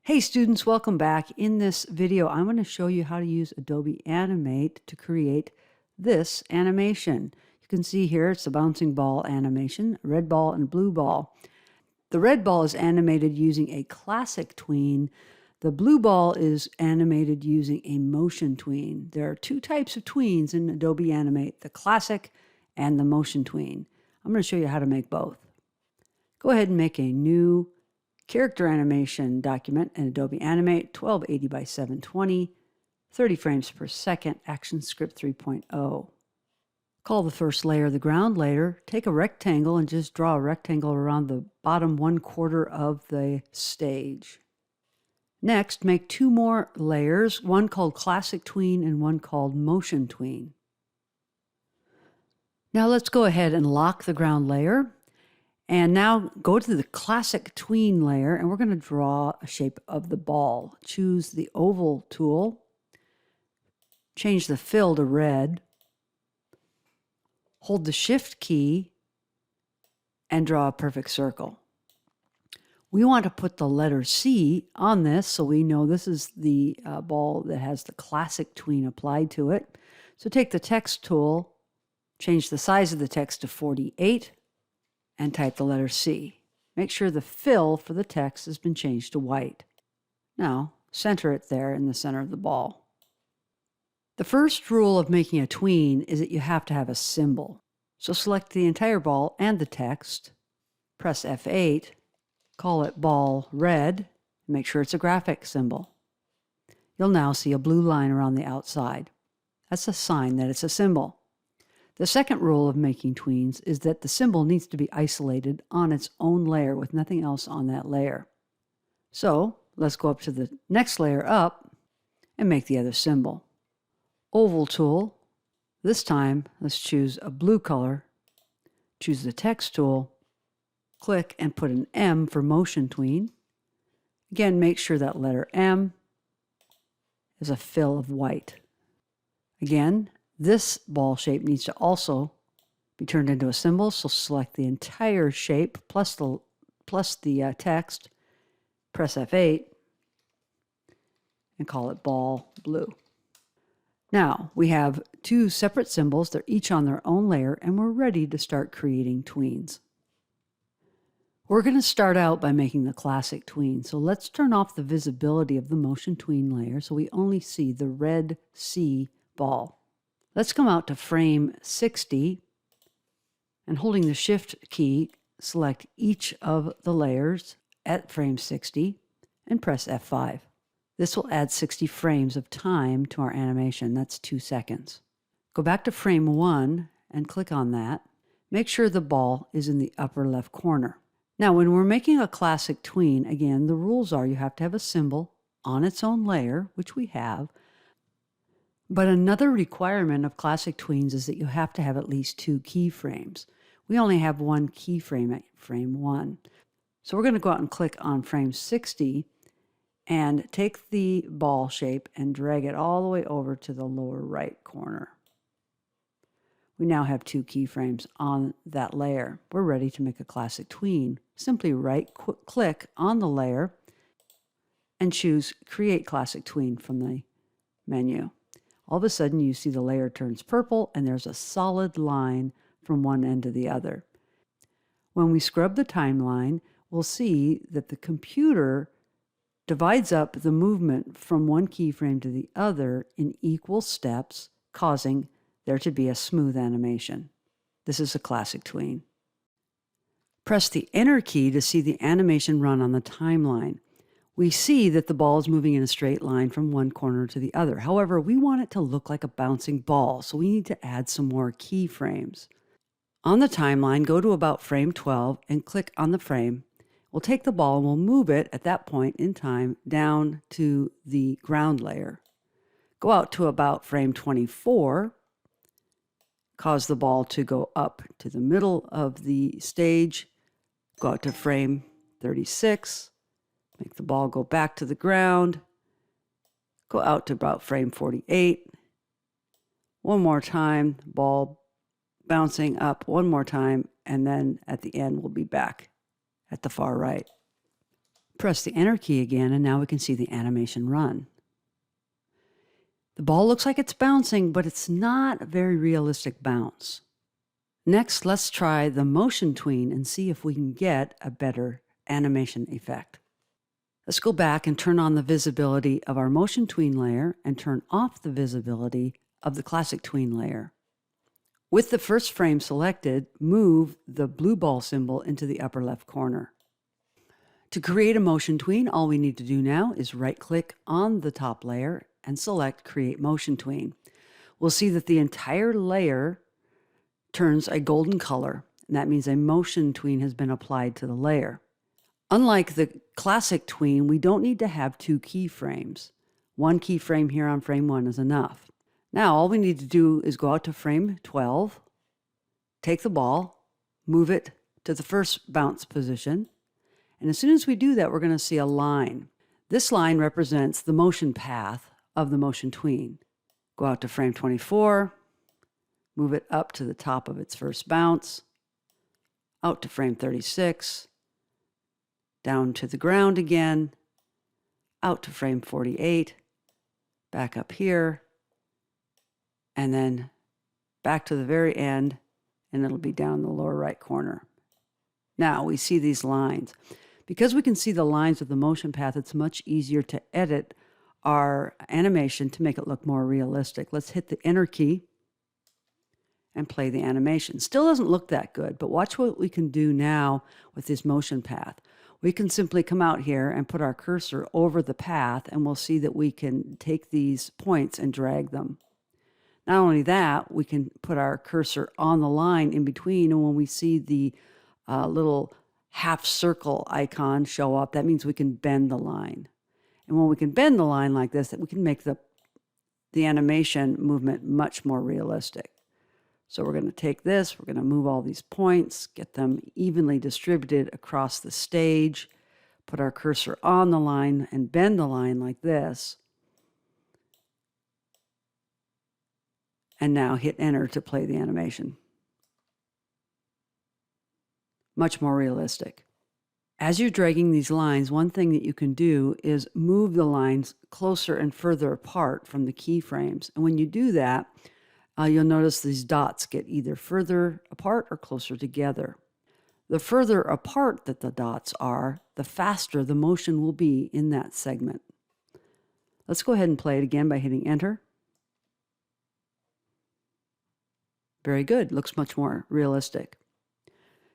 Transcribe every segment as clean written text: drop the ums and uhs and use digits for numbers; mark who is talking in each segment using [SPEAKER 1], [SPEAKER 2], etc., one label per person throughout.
[SPEAKER 1] Hey students, welcome back. In this video, I'm going to show you how to use Adobe Animate to create this animation. You can see here it's the bouncing ball animation, red ball and blue ball. The red ball is animated using a Classic Tween. The blue ball is animated using a Motion Tween. There are two types of tweens in Adobe Animate, the Classic and the Motion Tween. I'm going to show you how to make both. Go ahead and make a new character animation document in Adobe Animate, 1280 by 720, 30 frames per second, ActionScript 3.0. Call the first layer the ground layer. Take a rectangle and just draw a rectangle around the bottom 1/4 of the stage. Next, make two more layers, one called Classic Tween and one called Motion Tween. Now let's go ahead and lock the ground layer. And now go to the Classic Tween layer, and we're going to draw a shape of the ball. Choose the oval tool, change the fill to red, hold the Shift key, and draw a perfect circle. We want to put the letter C on this so we know this is the ball that has the Classic Tween applied to it. So take the text tool, change the size of the text to 48, and type the letter C. Make sure the fill for the text has been changed to white. Now, center it there in the center of the ball. The first rule of making a tween is that you have to have a symbol. So select the entire ball and the text, press F8, call it ball red, and make sure it's a graphic symbol. You'll now see a blue line around the outside. That's a sign that it's a symbol. The second rule of making tweens is that the symbol needs to be isolated on its own layer with nothing else on that layer. So let's go up to the next layer up and make the other symbol. Oval tool. This time, let's choose a blue color. Choose the text tool. Click and put an M for Motion Tween. Again, make sure that letter M is a fill of white. Again, this ball shape needs to also be turned into a symbol, so select the entire shape plus the text, press F8, and call it ball blue. Now, we have two separate symbols. They're each on their own layer, and we're ready to start creating tweens. We're going to start out by making the Classic Tween, so let's turn off the visibility of the Motion Tween layer so we only see the red C ball. Let's come out to frame 60, and holding the Shift key, select each of the layers at frame 60 and press F5. This will add 60 frames of time to our animation. That's 2 seconds. Go back to frame 1 and click on that. Make sure the ball is in the upper left corner. Now, when we're making a Classic Tween, again, the rules are you have to have a symbol on its own layer, which we have. But another requirement of Classic Tweens is that you have to have at least 2 keyframes. We only have 1 keyframe at frame 1. So we're going to go out and click on frame 60 and take the ball shape and drag it all the way over to the lower right corner. We now have 2 keyframes on that layer. We're ready to make a Classic Tween. Simply right-click on the layer and choose Create Classic Tween from the menu. All of a sudden, you see the layer turns purple and there's a solid line from one end to the other. When we scrub the timeline, we'll see that the computer divides up the movement from one keyframe to the other in equal steps, causing there to be a smooth animation. This is a Classic Tween. Press the Enter key to see the animation run on the timeline. We see that the ball is moving in a straight line from one corner to the other. However, we want it to look like a bouncing ball, so we need to add some more keyframes. On the timeline, go to about frame 12 and click on the frame. We'll take the ball and we'll move it at that point in time down to the ground layer. Go out to about frame 24, cause the ball to go up to the middle of the stage, go out to frame 36, make the ball go back to the ground, go out to about frame 48, one more time, ball bouncing up one more time, and then at the end we'll be back at the far right. Press the Enter key again, and now we can see the animation run. The ball looks like it's bouncing, but it's not a very realistic bounce. Next, let's try the Motion Tween and see if we can get a better animation effect. Let's go back and turn on the visibility of our Motion Tween layer and turn off the visibility of the Classic Tween layer. With the first frame selected, move the blue ball symbol into the upper left corner. To create a Motion Tween, all we need to do now is right-click on the top layer and select Create Motion Tween. We'll see that the entire layer turns a golden color, and that means a Motion Tween has been applied to the layer. Unlike the Classic Tween, we don't need to have two keyframes. One keyframe here on frame 1 is enough. Now all we need to do is go out to frame 12, take the ball, move it to the first bounce position, and as soon as we do that, we're going to see a line. This line represents the motion path of the Motion Tween. Go out to frame 24, move it up to the top of its first bounce, out to frame 36, down to the ground again, out to frame 48, back up here, and then back to the very end, and it'll be down in the lower right corner. Now we see these lines. Because we can see the lines of the motion path, it's much easier to edit our animation to make it look more realistic. Let's hit the Enter key and play the animation. Still doesn't look that good, but watch what we can do now with this motion path. We can simply come out here and put our cursor over the path, and we'll see that we can take these points and drag them. Not only that, we can put our cursor on the line in between, and when we see the little half circle icon show up, that means we can bend the line. And when we can bend the line like this, we can make the animation movement much more realistic. So we're going to take this, we're going to move all these points, get them evenly distributed across the stage, put our cursor on the line and bend the line like this. And now hit Enter to play the animation. Much more realistic. As you're dragging these lines, one thing that you can do is move the lines closer and further apart from the keyframes. And when you do that, you'll notice these dots get either further apart or closer together. The further apart that the dots are, the faster the motion will be in that segment. Let's go ahead and play it again by hitting Enter. Very good. Looks much more realistic.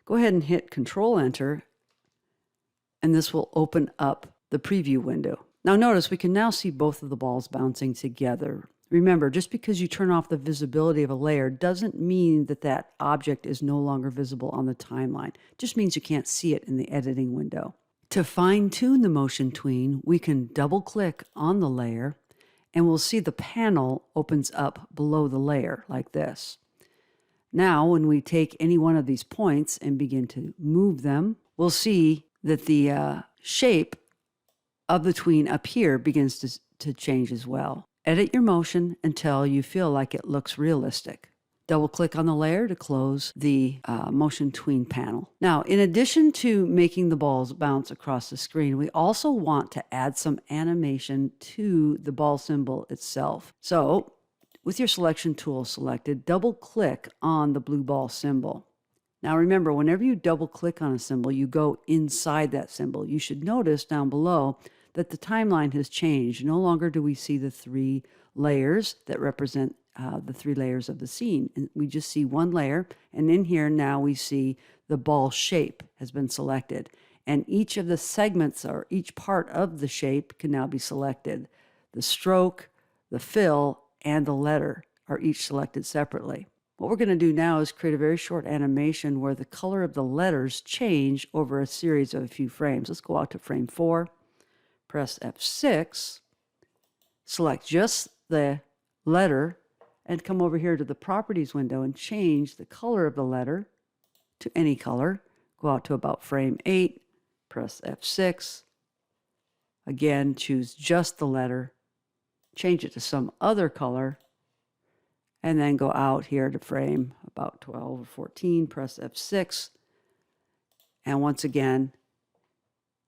[SPEAKER 1] Go ahead and hit Control-Enter, and this will open up the preview window. Now notice we can now see both of the balls bouncing together. Remember, just because you turn off the visibility of a layer doesn't mean that that object is no longer visible on the timeline. It just means you can't see it in the editing window. To fine-tune the Motion Tween, we can double-click on the layer, and we'll see the panel opens up below the layer like this. Now, when we take any one of these points and begin to move them, we'll see that the shape of the tween up here begins to change as well. Edit your motion until you feel like it looks realistic. Double-click on the layer to close the Motion Tween panel. Now, in addition to making the balls bounce across the screen, we also want to add some animation to the ball symbol itself. So, with your selection tool selected, double-click on the blue ball symbol. Now remember, whenever you double-click on a symbol, you go inside that symbol. You should notice down below that the timeline has changed. No longer do we see the three layers that represent the three layers of the scene. And we just see one layer, and in here now we see the ball shape has been selected. And each of the segments or each part of the shape can now be selected. The stroke, the fill, and the letter are each selected separately. What we're going to do now is create a very short animation where the color of the letters change over a series of a few frames. Let's go out to frame 4, press F6, select just the letter, and come over here to the Properties window and change the color of the letter to any color. Go out to about frame 8, press F6, again choose just the letter, change it to some other color, and then go out here to frame about 12 or 14, press F6, and once again,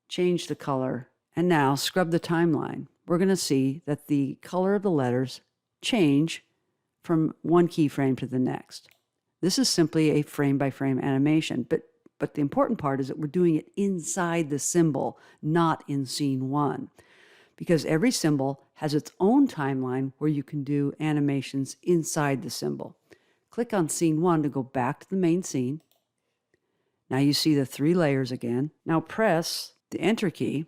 [SPEAKER 1] change the color, and now scrub the timeline. We're going to see that the color of the letters change from one keyframe to the next. This is simply a frame-by-frame animation, but the important part is that we're doing it inside the symbol, not in scene one, because every symbol has its own timeline where you can do animations inside the symbol. Click on scene one to go back to the main scene. Now you see the 3 layers again. Now press the Enter key,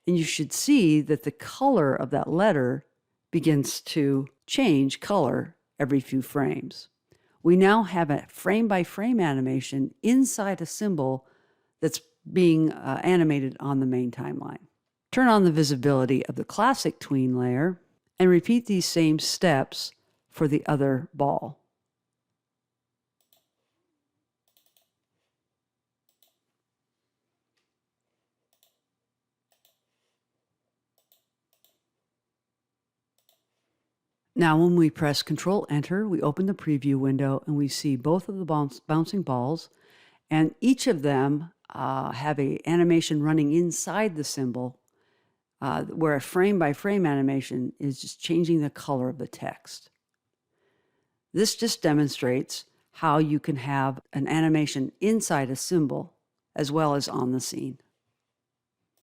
[SPEAKER 1] and you should see that the color of that letter begins to change color every few frames. We now have a frame-by-frame animation inside a symbol that's being animated on the main timeline. Turn on the visibility of the Classic Tween layer and repeat these same steps for the other ball. Now when we press Control Enter, we open the preview window and we see both of the bouncing balls, and each of them have an animation running inside the symbol, where a frame-by-frame animation is just changing the color of the text. This just demonstrates how you can have an animation inside a symbol as well as on the scene.